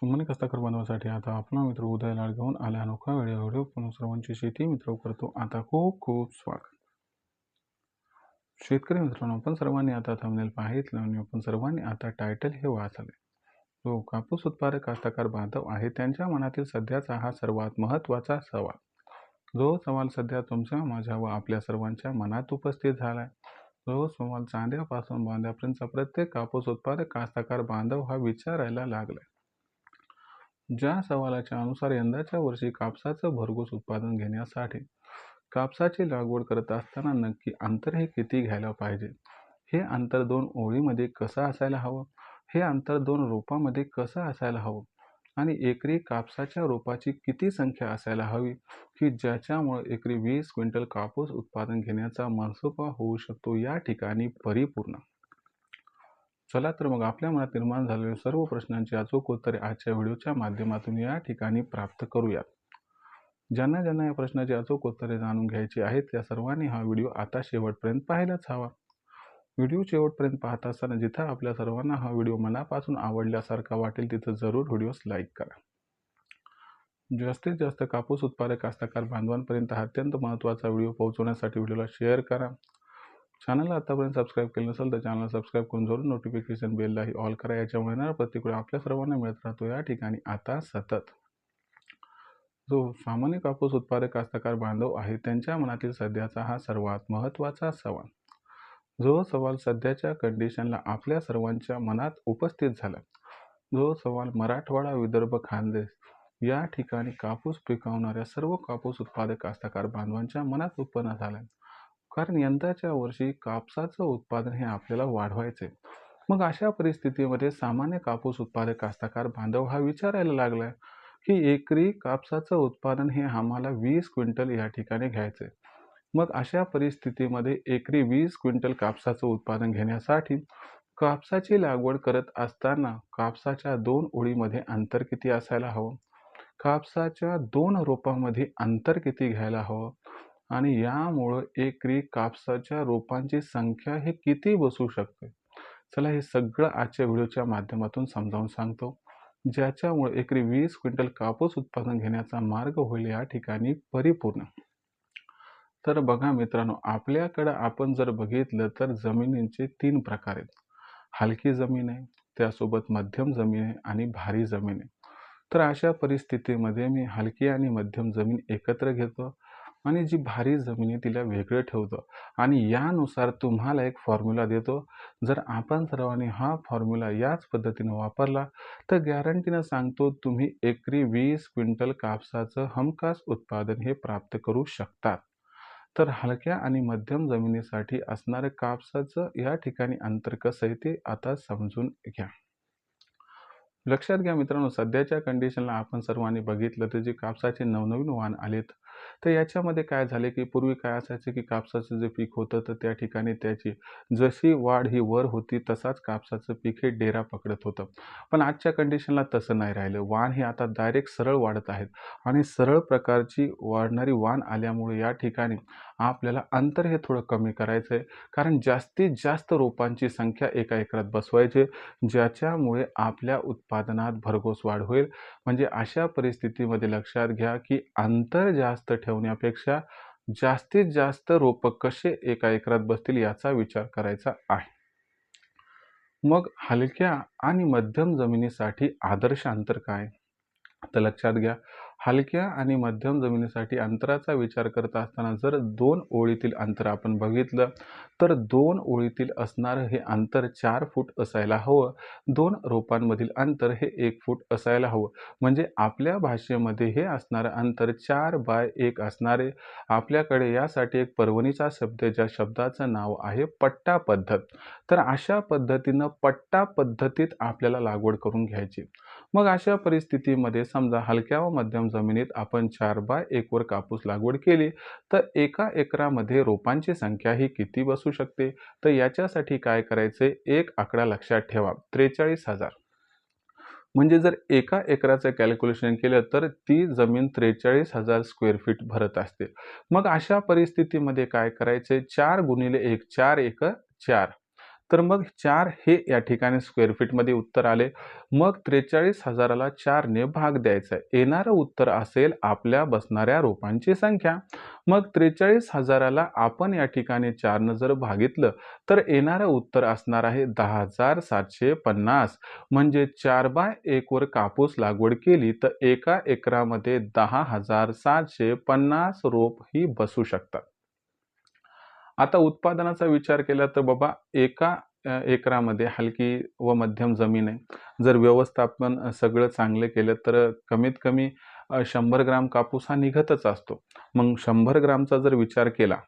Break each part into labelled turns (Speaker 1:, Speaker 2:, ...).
Speaker 1: सुमन कस्ताकर बनवासाठी आता आपला मित्र उदय लाड घेऊन आला अनोखा व्हिडिओ पण सर्वांची शेती मित्र करतो आता खूप खूप स्वागत. शेतकरी मित्रांनो, आपण सर्वांनी आता थंबनेल पाहितलं आणि आपण सर्वांनी आता टायटल हे वाचले. जो कापूस उत्पादक कास्तकार बांधव आहे त्यांच्या मनातील सध्याचा हा सर्वात महत्त्वाचा सवाल. जो सवाल सध्या तुमच्या, माझ्या व आपल्या सर्वांच्या मनात उपस्थित झालाय. जो सवाल चांद्यापासून बांध्यापर्यंतचा प्रत्येक कापूस उत्पादक कास्तकार बांधव हा विचारायला लागलाय. ज्या सवालाच्या अनुसार यंदाच्या वर्षी कापसाचं भरघोस उत्पादन घेण्यासाठी कापसाची लागवड करत असताना नक्की अंतर हे किती घ्यायला पाहिजे, हे अंतर 2 ओळीमध्ये कसं असायला हवं, हे अंतर 2 रोपामध्ये कसं असायला हवं आणि एकरी कापसाच्या रोपाची किती संख्या असायला हवी की ज्याच्यामुळे एकरी 20 क्विंटल कापूस उत्पादन घेण्याचा मनसोबा होऊ शकतो, या ठिकाणी परिपूर्ण. चला तर मग आपल्या मनात निर्माण झालेल्या सर्व प्रश्नांची अचूक उत्तरे आजच्या व्हिडिओच्या माध्यमातून या ठिकाणी प्राप्त करूयात. ज्यांना ज्यांना या प्रश्नाची अचूक उत्तरे जाणून घ्यायची आहेत त्या सर्वांनी हा व्हिडिओ आता शेवटपर्यंत पाहायलाच हवा. व्हिडिओ शेवटपर्यंत पाहत असताना जिथं आपल्या सर्वांना हा व्हिडिओ मनापासून आवडल्यासारखा वाटेल तिथं जरूर व्हिडिओस लाईक करा. जास्तीत जास्त कापूस उत्पादक कास्तकार बांधवांपर्यंत हा अत्यंत महत्त्वाचा व्हिडिओ पोहोचवण्यासाठी व्हिडिओला शेअर करा. चॅनलला आतापर्यंत सबस्क्राईब केलं नसेल तर चॅनलला सबस्क्राईब करून जरूर नोटिफिकेशन बेललाही ऑल करा. याच्यामुळे येणारा प्रतिक्रिया आपल्या सर्वांना मिळत राहतो. या ठिकाणी आता सतत जो सामान्य कापूस उत्पादक कास्तकार बांधव आहे त्यांच्या मनातील सध्याचा हा सर्वात महत्त्वाचा सवाल. जो सवाल सध्याच्या कंडिशनला आपल्या सर्वांच्या मनात उपस्थित झाला. जो सवाल मराठवाडा, विदर्भ, खानदेश या ठिकाणी कापूस पिकवणाऱ्या सर्व कापूस उत्पादक कास्तकार बांधवांच्या मनात उत्पन्न झाला. कारण यंदाच्या वर्षी कापसाचं उत्पादन हे आपल्याला वाढवायचे. मग अशा परिस्थितीमध्ये सामान्य कापूस उत्पादक कास्तकार बांधव हा विचारायला लागलाय की एकरी कापसाचं उत्पादन हे आम्हाला 20 क्विंटल या ठिकाणी घ्यायचे. मग अशा परिस्थितीमध्ये एकरी 20 क्विंटल कापसाचं उत्पादन घेण्यासाठी कापसाची लागवड करत असताना कापसाच्या 2 ओळीमध्ये अंतर किती असायला हवं, कापसाच्या 2 रोपांमध्ये अंतर किती घ्यायला हवं आणि यामुळं एकरी कापसाच्या रोपांची संख्या हे किती बसू शकते. चला हे सगळं आजच्या व्हिडिओच्या माध्यमातून समजावून सांगतो, ज्याच्यामुळे एकरी 20 क्विंटल कापूस उत्पादन घेण्याचा मार्ग होईल या ठिकाणी परिपूर्ण. तर बघा मित्रांनो, आपल्याकडं आपण जर बघितलं तर जमिनींचे 3 प्रकार आहेत. हलकी जमीन आहे, त्यासोबत मध्यम जमीन आहे आणि भारी जमीन आहे. तर अशा परिस्थितीमध्ये मी हलकी आणि मध्यम जमीन एकत्र घेतो आणि जी भारी जमीन आहे तिला वेगळं ठेवतो आणि यानुसार तुम्हाला एक फॉर्म्युला देतो. जर आपण सर्वांनी हा फॉर्म्युला याच पद्धतीने वापरला तर गॅरंटीनं सांगतो तुम्ही एकरी 20 क्विंटल कापसाचं हमखास उत्पादन हे प्राप्त करू शकतात. तर हलक्या आणि मध्यम जमिनीसाठी असणारं कापसाचं या ठिकाणी अंतर कसं आहे ते आता समजून घ्या. लक्षात घ्या मित्रांनो, सध्याच्या कंडिशनला आपण सर्वांनी बघितलं तर जे कापसाचे नवनवीन वाण आलेत तर याच्यामध्ये काय झाले की पूर्वी काय असायचं की कापसाचं जे पीक होतं तर त्या ठिकाणी त्याची जशी वाढ ही वर होती तसाच कापसाचं पीक हे डेरा पकडत होतं. पण आजच्या कंडिशनला तसं नाही राहिलं. वाण हे आता डायरेक्ट सरळ वाढत आहेत आणि सरळ प्रकारची वाढणारी वाण आल्यामुळे या ठिकाणी आपल्याला अंतर हे थोडं कमी करायचं आहे. कारण जास्तीत जास्त रोपांची संख्या एका एकरात बसवायची, ज्याच्यामुळे आपल्या उत्पादनात भरघोस वाढ होईल. म्हणजे अशा परिस्थितीमध्ये लक्षात घ्या की अंतर जास्त ठेवण्यापेक्षा जास्तीत जास्त रोपं कसे एका एकरात बसतील याचा विचार करायचा आहे. मग हलक्या आणि मध्यम जमिनीसाठी आदर्श अंतर काय? तर लक्षात घ्या, हलक्या आणि मध्यम जमिनीसाठी अंतराचा विचार करत असताना जर 2 ओळीतील अंतर आपण बघितलं तर 2 ओळीतील असणारं हे अंतर 4 फूट असायला हवं. 2 रोपांमधील अंतर हे 1 फूट असायला हवं. म्हणजे आपल्या भाषेमध्ये हे असणारं अंतर 4/1 असणारे. आपल्याकडे यासाठी एक परवणीचा शब्द आहे, ज्या शब्दाचं नाव आहे पट्टा पद्धत. तर अशा पद्धतीनं पट्टा पद्धतीत आपल्याला लागवड करून घ्यायची. मग अशा परिस्थितीमध्ये समजा हलक्या व मध्यम जमिनीत आपण 4/1 वर कापूस लागवड केली तर एका एकरामध्ये रोपांची संख्या ही किती बसू शकते? तर याच्यासाठी काय करायचे, एक आकडा लक्षात ठेवा, 43,000. म्हणजे जर एका एकराचं कॅल्क्युलेशन केलं तर ती जमीन 43,000 स्क्वेअर फीट भरत असते. मग अशा परिस्थितीमध्ये काय करायचे, 4 गुणिले 1, 4 1 4. तर मग 4 हे या ठिकाणी स्क्वेअर फीटमध्ये उत्तर आले. मग 43,000ला 4ने भाग द्यायचा आहे. येणारं उत्तर असेल आपल्या बसणाऱ्या रोपांची संख्या. मग 43,000ला आपण या ठिकाणी 4ने जर भागितलं तर येणारं उत्तर असणार आहे 10,750. म्हणजे 4/1 वर कापूस लागवड केली तर एका एकरामध्ये 10,750 रोप ही बसू शकतात. आता उत्पादनाचा विचार केला तर बाबा एका एकरामध्ये हलकी व मध्यम जमीन आहे. जर व्यवस्थापन सगळं चांगलं केलं तर कमीत कमी 100 ग्राम कापूस हा निघतच असतो. मग 100 ग्रामचा जर विचार केला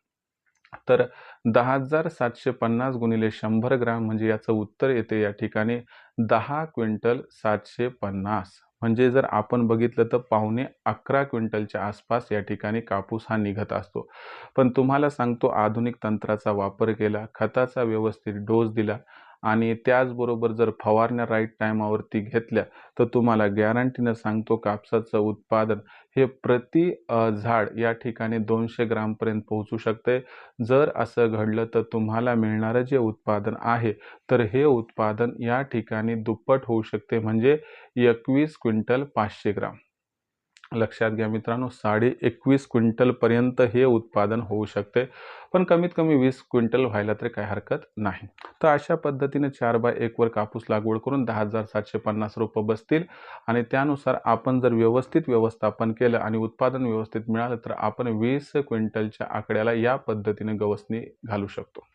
Speaker 1: तर 10,750 गुणिले 100 ग्राम म्हणजे याचं उत्तर येते या ठिकाणी 10 क्विंटल 750. म्हणजे जर आपण बघितलं तर पावणे 11 क्विंटलच्या आसपास या ठिकाणी कापूस हा निघत असतो. पण तुम्हाला सांगतो आधुनिक तंत्राचा वापर केला, खताचा व्यवस्थित डोस दिला आणि त्याचबरोबर जर फवारण्या राईट टायमावरती घेतल्या तर तुम्हाला गॅरंटीनं सांगतो कापसाचं उत्पादन हे प्रति झाड या ठिकाणी 200 ग्रामपर्यंत पोहोचू शकते. जर असं घडलं तर तुम्हाला मिळणारं जे उत्पादन आहे तर हे उत्पादन या ठिकाणी दुप्पट होऊ शकते म्हणजे 21 क्विंटल 500 ग्राम. लक्षात घ्या मित्रांनो 21.5 क्विंटलपर्यंत हे उत्पादन होऊ शकते. पण कमीत कमी 20 क्विंटल व्हायला तरी काही हरकत नाही. तर अशा पद्धतीने 4/1 वर कापूस लागवड करून 10,750 रोपं बसतील आणि त्यानुसार आपण जर व्यवस्थित व्यवस्थापन केलं आणि उत्पादन व्यवस्थित मिळालं तर आपण 20 क्विंटलच्या आकड्याला या पद्धतीने गवसणी घालू शकतो.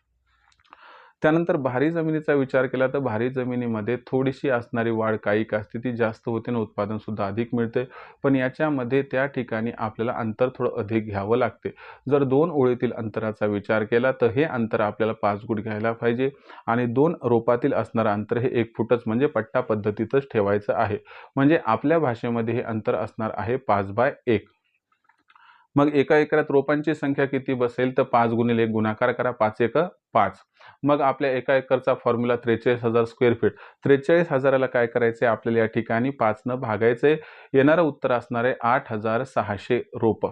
Speaker 1: त्यानंतर भारी जमिनीचा विचार केला तर भारी जमिनीमध्ये थोडीशी असणारी वाढ कायिक असते ती जास्त होते आणि उत्पादन सुद्धा अधिक मिळते. पण याच्यामध्ये त्या ठिकाणी आपल्याला अंतर थोडं अधिक घ्यावं लागते. जर 2 ओळीतील अंतराचा विचार केला तर हे अंतर आपल्याला 5 फूट घ्यायला पाहिजे आणि 2 रोपातील असणारं अंतर हे 1 फूटच म्हणजे पट्टा पद्धतीतच ठेवायचं आहे. म्हणजे आपल्या भाषेमध्ये हे अंतर असणार आहे 5/1. मग एका एकरात रोपांची संख्या किती बसेल तर 5 गुणिले 1 गुणाकार करा 5 एक 5. मग आपल्या एका एकरचा फॉर्म्युला 43,000 स्क्वेअर फीट. 43,000ला काय करायचे आपल्याला या ठिकाणी 5ने भागायचे. येणारं उत्तर असणार आहे 8,600 रोपं.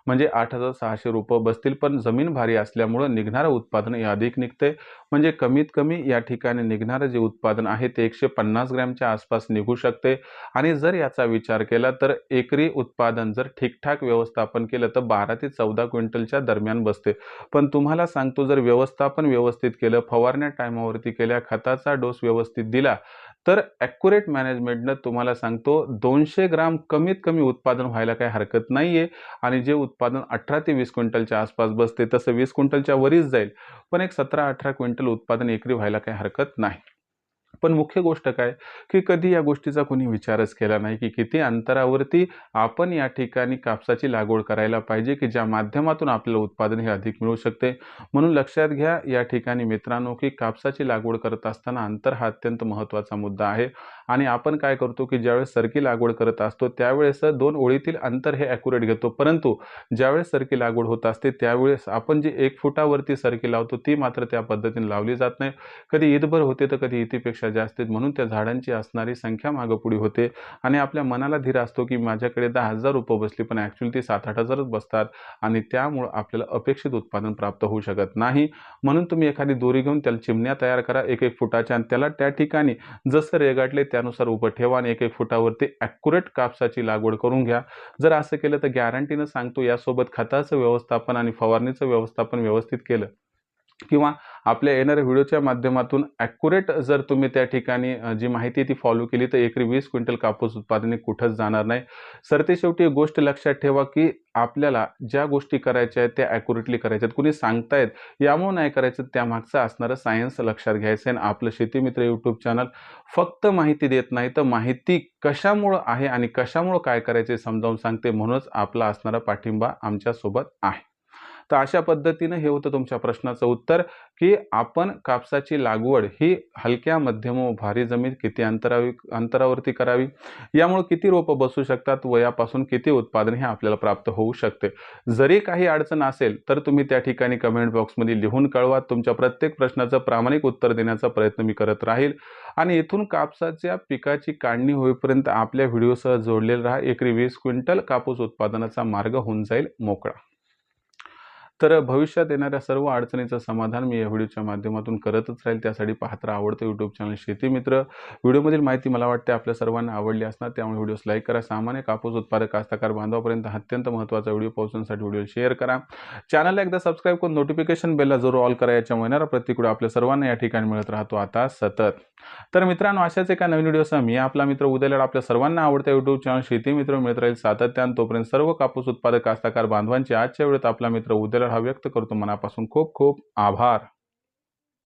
Speaker 1: म्हणजे 8,600 रोपं बसतील पण जमीन भारी असल्यामुळं निघणारं उत्पादन हे अधिक निघते. म्हणजे कमीत कमी या ठिकाणी निघणारं जे उत्पादन आहे ते 150 ग्रॅमच्या आसपास निघू शकते. आणि जर याचा विचार केला तर एकरी उत्पादन जर ठीकठाक व्यवस्थापन केलं तर 12 ते 14 क्विंटलच्या दरम्यान बसते. पण तुम्हाला सांगतो जर व्यवस्थापन व्यवस्थित केलं, फवारण्या टायमावरती केल्या, खताचा डोस व्यवस्थित दिला तर ॲक्युरेट मॅनेजमेंटनं तुम्हाला सांगतो 200 ग्राम कमीत कमी उत्पादन व्हायला काही हरकत नाहीये आणि जे उत्पादन 18 ते 20 क्विंटलच्या आसपास बसते तसं 20 क्विंटलच्या वरीच जाईल. पण एक 17-18 क्विंटल उत्पादन एकरी व्हायला काही हरकत नाही. पण मुख्य गोष्ट काय की कधी या गोष्टीचा कोणी विचारच केला नाही की किती अंतरावरती आपण या ठिकाणी कापसाची लागवड करायला पाहिजे की ज्या माध्यमातून आपल्याला उत्पादन हे अधिक मिळू शकते. म्हणून लक्षात घ्या या ठिकाणी मित्रांनो की कापसाची लागवड करत असताना अंतर हा अत्यंत महत्त्वाचा मुद्दा आहे. आणि आपण काय करतो की ज्यावेळेस सरकी लागवड करत असतो त्यावेळेस 2 ओळीतील अंतर हे ॲक्युरेट घेतो. परंतु ज्यावेळेस सरकी लागवड होत असते त्यावेळेस आपण जी 1 फुटावरती सरकी लावतो ती मात्र त्या पद्धतीने लावली जात नाही. कधी ईदभर होते तर कधी इतीपेक्षा जास्त. म्हणून त्या झाडांची असणारी संख्या मागपुढी होते आणि आपल्या मनाला धीर असतो की माझ्याकडे 10,000 रोपं बसली पण ॲक्च्युअली ती 7,000-8,000च बसतात आणि त्यामुळं आपल्याला अपेक्षित उत्पादन प्राप्त होऊ शकत नाही. म्हणून तुम्ही एखादी दोरी घेऊन त्याला चिमण्या तयार करा 1-1 फुटाच्या आणि त्याला त्या ठिकाणी जसं रेघाटले त्यानुसार उभं ठेवा आणि 1-1 फुटावरती ॲक्युरेट कापसाची लागवड करून घ्या. जर असं केलं तर गॅरंटीनं सांगतो यासोबत खताचं व्यवस्थापन आणि फवारणीचं व्यवस्थापन व्यवस्थित केलं किंवा आपल्या येणाऱ्या व्हिडिओच्या माध्यमातून ॲक्युरेट जर तुम्ही त्या ठिकाणी जी माहिती ती फॉलो केली तर एकरी 20 क्विंटल कापूस उत्पादन कुठंच जाणार नाही. सरतेशेवटी एक गोष्ट लक्षात ठेवा की आपल्याला ज्या गोष्टी करायच्या आहेत त्या ॲक्युरेटली करायच्या आहेत. कुणी सांगतायत यामुळे नाही करायचं त्यामागचं असणारं सायन्स लक्षात घ्यायचं आहे. आणि आपलं शेतीमित्र यूट्यूब चॅनल फक्त माहिती देत नाही तर माहिती कशामुळं आहे आणि कशामुळं काय करायचे समजावून सांगते. म्हणूनच आपला असणारा पाठिंबा आमच्यासोबत आहे. तर अशा पद्धतीनं हे होतं तुमच्या प्रश्नाचं उत्तर की आपण कापसाची लागवड ही हलक्या, मध्यम व भारी जमीन किती अंतरावरती करावी, यामुळे किती रोपं बसू शकतात व यापासून किती उत्पादन हे आपल्याला प्राप्त होऊ शकते. जरी काही अडचण असेल तर तुम्ही त्या ठिकाणी कमेंट बॉक्समध्ये लिहून कळवा. तुमच्या प्रत्येक प्रश्नाचं प्रामाणिक उत्तर देण्याचा प्रयत्न मी करत राहील. आणि इथून कापसाच्या पिकाची काढणी होईपर्यंत आपल्या व्हिडिओसह जोडलेला राहा. एकरी 20 क्विंटल कापूस उत्पादनाचा मार्ग होऊन जाईल मोकळा. तर भविष्यात येणाऱ्या सर्व अडचणीचं समाधान मी या व्हिडिओच्या माध्यमातून करतच राहील. त्यासाठी पाहत राहा आवडतं यूट्यूब चॅनल शेती मित्र. व्हिडिओमधील माहिती मला वाटते आपल्या सर्वांना आवडली असणार, त्यामुळे व्हिडिओस लाईक करा. सामान्य कापूस उत्पादक कास्तकार बांधवापर्यंत अत्यंत महत्त्वाचा व्हिडिओ पोहोचवण्यासाठी व्हिडिओ शेअर करा. चॅनलला एकदा सबस्क्राईब करून नोटिफिकेशन बेलला जरूर ऑल करा. याच्यामुळे येणारा प्रत्येक व्हिडिओ आपल्या सर्वांना या ठिकाणी मिळत राहतो आता सतत. तर मित्रांनो, अशाच एका नवीन व्हिडिओसह मी आपला मित्र उद्याला आपल्या सर्वांना आवडत्या यूट्यूब चॅनल शेती मित्र मिळत राहील सातत्याने. तोपर्यंत सर्व कापूस उत्पादक कास्तकार बांधवांचे आजच्या वेळेत आपला मित्र उद्याला हा व्यक्त करतो मनापासून खूप खूप आभार.